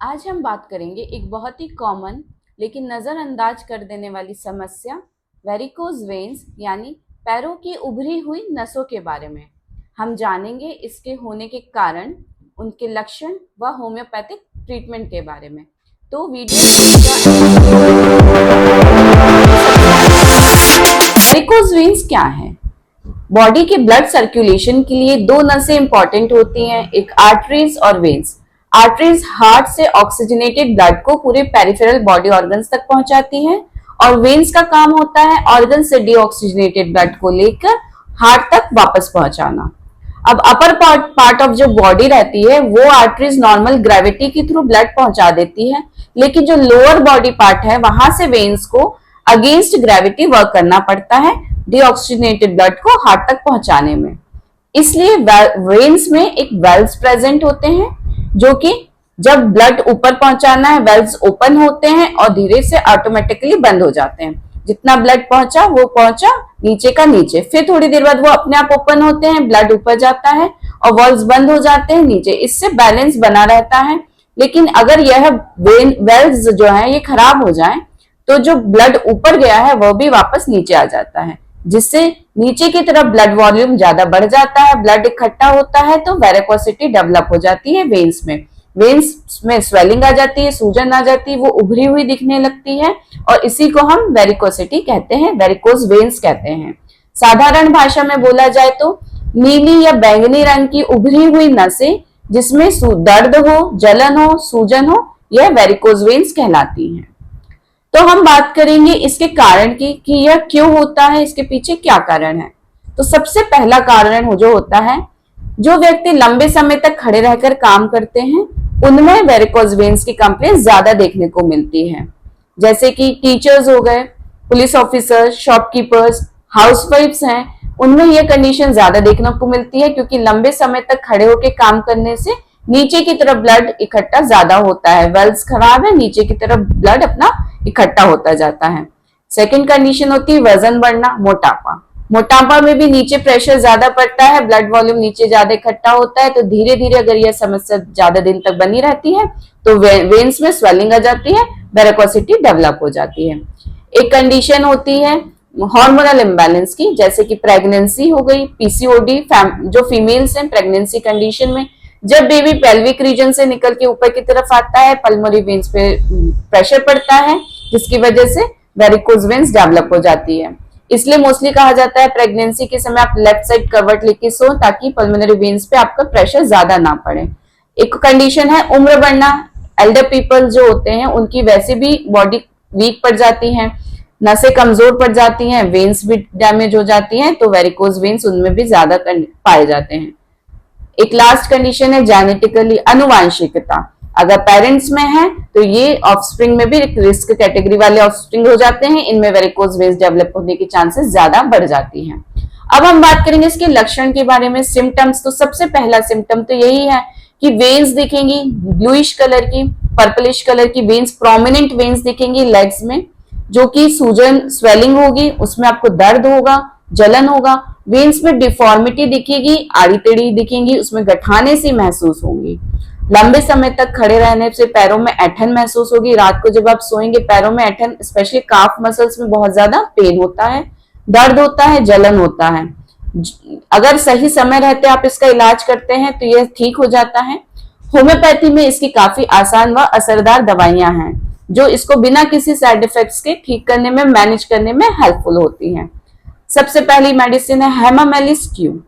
आज हम बात करेंगे एक बहुत ही कॉमन लेकिन नज़रअंदाज कर देने वाली समस्या वेरिकोज वेन्स यानी पैरों की उभरी हुई नसों के बारे में। हम जानेंगे इसके होने के कारण, उनके लक्षण व होम्योपैथिक ट्रीटमेंट के बारे में। तो वेरिकोज वेन्स क्या है? बॉडी के ब्लड सर्कुलेशन के लिए दो नसें इंपॉर्टेंट होती हैं, एक आर्टरीज और वेन्स। आर्टरीज हार्ट से ऑक्सीजनेटेड ब्लड को पूरे पेरिफेरल बॉडी ऑर्गन्स तक पहुंचाती है और वेन्स का काम होता है ऑर्गन से डीऑक्सीजनेटेड ब्लड को लेकर हार्ट तक वापस पहुंचाना। अब अपर पार्ट ऑफ जो बॉडी रहती है वो आर्टरीज नॉर्मल ग्रेविटी के थ्रू ब्लड पहुंचा देती है, लेकिन जो लोअर बॉडी पार्ट है वहां से वेन्स को अगेंस्ट ग्रेविटी वर्क करना पड़ता है डीऑक्सीजनेटेड ब्लड को हार्ट तक पहुंचाने में। इसलिए वेन्स में एक वेल्व्स प्रेजेंट होते हैं जो कि जब ब्लड ऊपर पहुंचाना है वेल्व्स ओपन होते हैं और धीरे से ऑटोमेटिकली बंद हो जाते हैं। जितना ब्लड पहुंचा वो पहुंचा, नीचे का नीचे, फिर थोड़ी देर बाद वो अपने आप ओपन होते हैं, ब्लड ऊपर जाता है और वॉल्व्स बंद हो जाते हैं नीचे। इससे बैलेंस बना रहता है। लेकिन अगर यह वेल्व्स जो है ये खराब हो जाए तो जो ब्लड ऊपर गया है वो भी वापस नीचे आ जाता है, जिससे नीचे की तरफ ब्लड वॉल्यूम ज्यादा बढ़ जाता है, ब्लड इकट्ठा होता है तो वेरिकोसिटी डेवलप हो जाती है वेन्स में। वेन्स में स्वेलिंग आ जाती है, सूजन आ जाती है, वो उभरी हुई दिखने लगती है और इसी को हम वेरिकोसिटी कहते हैं, वेरिकोज वेन्स कहते हैं। साधारण भाषा में बोला जाए तो नीली या बैंगनी रंग की उभरी हुई नसें जिसमें दर्द हो, जलन हो, सूजन हो, यह वेरिकोज वेन्स कहलाती हैं। तो हम बात करेंगे इसके कारण की कि यह क्यों होता है, इसके पीछे क्या कारण है। तो सबसे पहला कारण जो होता है, जो व्यक्ति लंबे समय तक खड़े रहकर काम करते हैं उनमें वेरिकोज वेन्स की कंप्लेंट ज्यादा देखने को मिलती है। जैसे कि टीचर्स हो गए, पुलिस ऑफिसर्स, शॉपकीपर्स, हाउसवाइफ्स हैं, उनमें यह कंडीशन ज्यादा देखने को मिलती है क्योंकि लंबे समय तक खड़े होकर काम करने से नीचे की तरफ ब्लड इकट्ठा ज्यादा होता है, वेल्व्स खराब है, नीचे की तरफ ब्लड अपना इकट्ठा होता जाता है। सेकंड कंडीशन होती है वजन बढ़ना, मोटापा। मोटापा में भी नीचे प्रेशर ज्यादा पड़ता है, ब्लड वॉल्यूम नीचे ज्यादा इकट्ठा होता है, तो धीरे धीरे अगर यह समस्या ज्यादा दिन तक बनी रहती है तो वेन्स में स्वेलिंग आ जाती है, वेरिकोसिटी डेवलप हो जाती है। एक कंडीशन होती है हार्मोनल इम्बैलेंस की, जैसे कि प्रेगनेंसी हो गई, पीसीओडी, जो फीमेल्स हैं प्रेगनेंसी कंडीशन में जब बेबी पेल्विक रीजन से निकल के ऊपर की तरफ आता है, पल्मोनरी वेन्स पे प्रेशर पड़ता है जिसकी वजह से वेरिकोज वेन्स डेवलप हो जाती है। इसलिए मोस्टली कहा जाता है प्रेगनेंसी के समय आप लेफ्ट साइड कवर्ट लेके सो ताकि पल्मोनरी वेन्स पे आपका प्रेशर ज्यादा ना पड़े। एक कंडीशन है उम्र बढ़ना, एल्डर पीपल जो होते हैं उनकी वैसे भी बॉडी वीक पड़ जाती है, नसें कमजोर पड़ जाती हैं, वेन्स भी डैमेज हो जाती हैं, तो वेरिकोज वेन्स उनमें भी ज्यादा पाए जाते हैं। एक लास्ट कंडीशन है जेनेटिकली, अनुवांशिकता। अगर पेरेंट्स में है तो ये ऑफस्प्रिंग में भी रिस्क कैटेगरी वाले ऑफस्प्रिंग हो जाते हैं, इनमें वेरिकोज वेन्स डेवलप होने की चांसेस ज्यादा बढ़ जाती हैं। अब हम बात करेंगे इसके लक्षण के बारे में, सिम्टम्स। तो सबसे पहला सिम्टम तो यही है कि वेन्स दिखेंगी ब्लूइश कलर की, पर्पलिश कलर की वेन्स, प्रोमिनेंट वेन्स दिखेंगी लेग्स में, जो कि सूजन स्वेलिंग होगी, उसमें आपको दर्द होगा, जलन होगा, वेन्स में डिफॉर्मिटी दिखेगी, आड़ी टेढ़ी दिखेंगी, उसमें गठाने सी महसूस होंगी। लंबे समय तक खड़े रहने से पैरों में ऐठन महसूस होगी, रात को जब आप सोएंगे पैरों में ऐठन, स्पेशली काफ मसल्स में बहुत ज्यादा पेन होता है, दर्द होता है, जलन होता है। अगर सही समय रहते आप इसका इलाज करते हैं तो यह ठीक हो जाता है। होम्योपैथी में इसकी काफी आसान व असरदार दवाइयां हैं जो इसको बिना किसी साइड इफेक्ट्स के ठीक करने में, मैनेज करने में हेल्पफुल होती हैं। सबसे पहली मेडिसिन है हेमामेलिस क्यू।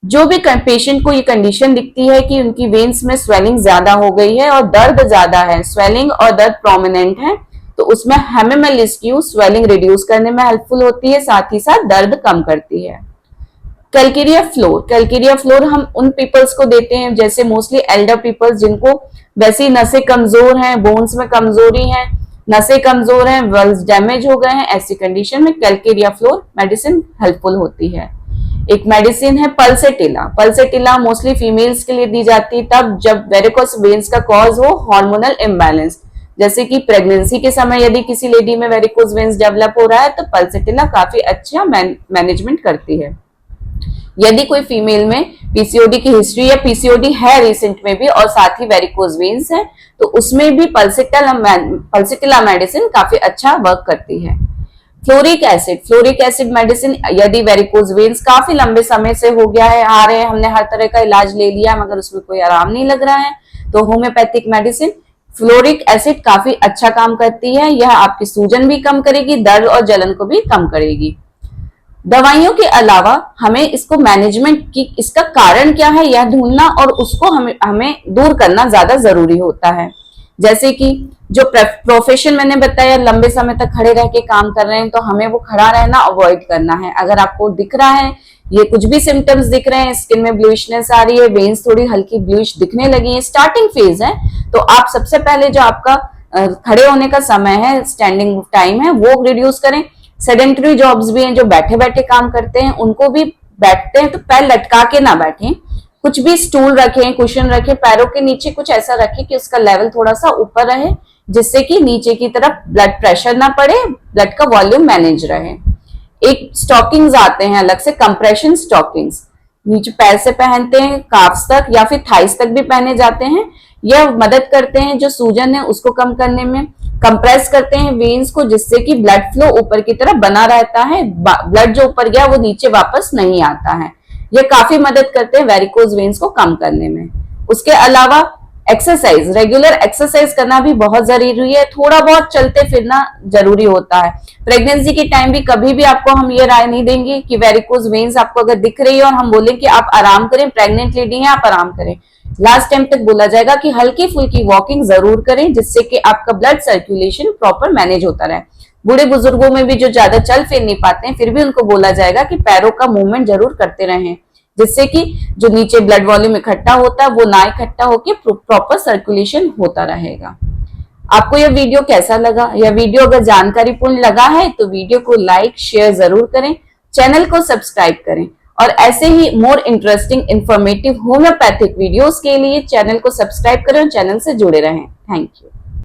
जो भी पेशेंट को ये कंडीशन दिखती है कि उनकी वेन्स में स्वेलिंग ज्यादा हो गई है और दर्द ज्यादा है, स्वेलिंग और दर्द प्रोमिनेंट है, तो उसमें हेमामेलिस क्यू स्वेलिंग रिड्यूस करने में हेल्पफुल होती है, साथ ही साथ दर्द कम करती है। कैलकेरिया फ्लोर, कैलकेरिया फ्लोर हम उन पीपल्स को देते हैं जैसे मोस्टली एल्डर पीपल्स जिनको वैसी नसें कमजोर हैं, बोन्स में कमजोरी है, नसें कमजोर हैं, वेल्व्स डैमेज हो गए हैं, ऐसी कंडीशन में कैलकेरिया फ्लोर मेडिसिन हेल्पफुल होती है। एक मेडिसिन है पल्सेटिला। पल्सेटिला मोस्टली फीमेल्स के लिए दी जाती है तब जब वेरिकोस वेन्स का कॉज हो हार्मोनल इम्बैलेंस, जैसे कि प्रेगनेंसी के समय यदि किसी लेडी में वेरिकोस वेन्स डेवलप हो रहा है तो पल्सेटिला काफी अच्छा मैनेजमेंट करती है। यदि कोई फीमेल में पीसीओडी की हिस्ट्री या पीसीओडी है रिसेंट में भी और साथ ही वेरिकोज वेन्स है, तो उसमें भी पल्सिटिला मेडिसिन काफी अच्छा वर्क करती है। फ्लोरिक एसिड मेडिसिन, यदि वेरिकोज वेन्स काफी लंबे समय से हो गया है, आ रहे हैं, हमने हर तरह का इलाज ले लिया मगर उसमें कोई आराम नहीं लग रहा है, तो होम्योपैथिक मेडिसिन फ्लोरिक एसिड काफी अच्छा काम करती है। यह आपकी सूजन भी कम करेगी, दर्द और जलन को भी कम करेगी। दवाइयों के अलावा हमें इसको मैनेजमेंट की, इसका कारण क्या है यह ढूंढना और उसको हमें दूर करना ज्यादा जरूरी होता है। जैसे कि जो प्रोफेशन मैंने बताया, लंबे समय तक खड़े रह के काम कर रहे हैं, तो हमें वो खड़ा रहना अवॉइड करना है। अगर आपको दिख रहा है, ये कुछ भी सिम्टम्स दिख रहे हैं, स्किन में ब्लूइशनेस आ रही है, वेन्स थोड़ी हल्की ब्लूइश दिखने लगी है, स्टार्टिंग फेज है, तो आप सबसे पहले जो आपका खड़े होने का समय है, स्टैंडिंग टाइम है, वो रिड्यूस करें। सेडेंटरी जॉब्स भी हैं, जो बैठे बैठे काम करते हैं, उनको भी बैठते हैं तो पैर लटका के ना बैठें, कुछ भी स्टूल रखें, कुशन रखें, पैरों के नीचे कुछ ऐसा रखें कि उसका लेवल थोड़ा सा ऊपर रहे, जिससे कि नीचे की तरफ ब्लड प्रेशर ना पड़े, ब्लड का वॉल्यूम मैनेज रहे। एक स्टॉकिंग्स आते हैं अलग से, कंप्रेशन स्टॉकिंग्स, नीचे पैर से पहनते हैं, काफ्स तक या फिर थाइस तक भी पहने जाते हैं। यह मदद करते हैं जो सूजन है उसको कम करने में, कंप्रेस करते हैं वेन्स को, जिससे कि ब्लड फ्लो ऊपर की तरफ बना रहता है, ब्लड जो ऊपर गया वो नीचे वापस नहीं आता है। ये काफी मदद करते हैं वेरिकोज वेन्स को कम करने में। उसके अलावा एक्सरसाइज, रेगुलर एक्सरसाइज करना भी बहुत जरूरी है, थोड़ा बहुत चलते फिरना जरूरी होता है। प्रेगनेंसी के टाइम भी कभी भी आपको हम ये राय नहीं देंगे कि वेरिकोज वेन्स आपको अगर दिख रही है और हम बोलें कि आप आराम करें, प्रेग्नेंट लेडी है आप आराम करें। लास्ट टाइम तक बोला जाएगा कि हल्की फुल्की वॉकिंग जरूर करें, जिससे कि आपका ब्लड सर्कुलेशन प्रॉपर मैनेज होता रहे। बूढ़े बुजुर्गों में भी जो ज्यादा चल फिर नहीं पाते हैं, फिर भी उनको बोला जाएगा कि पैरों का मूवमेंट जरूर करते रहें, जिससे कि जो नीचे ब्लड वॉल्यूम इकट्ठा होता है वो ना इकट्ठा होकर प्रॉपर सर्कुलेशन होता रहेगा। आपको यह वीडियो कैसा लगा? यह वीडियो अगर जानकारीपूर्ण लगा है तो वीडियो को लाइक शेयर जरूर करें, चैनल को सब्सक्राइब करें और ऐसे ही more interesting informative homeopathic videos के लिए चैनल को सब्सक्राइब करें और चैनल से जुड़े रहें। Thank you.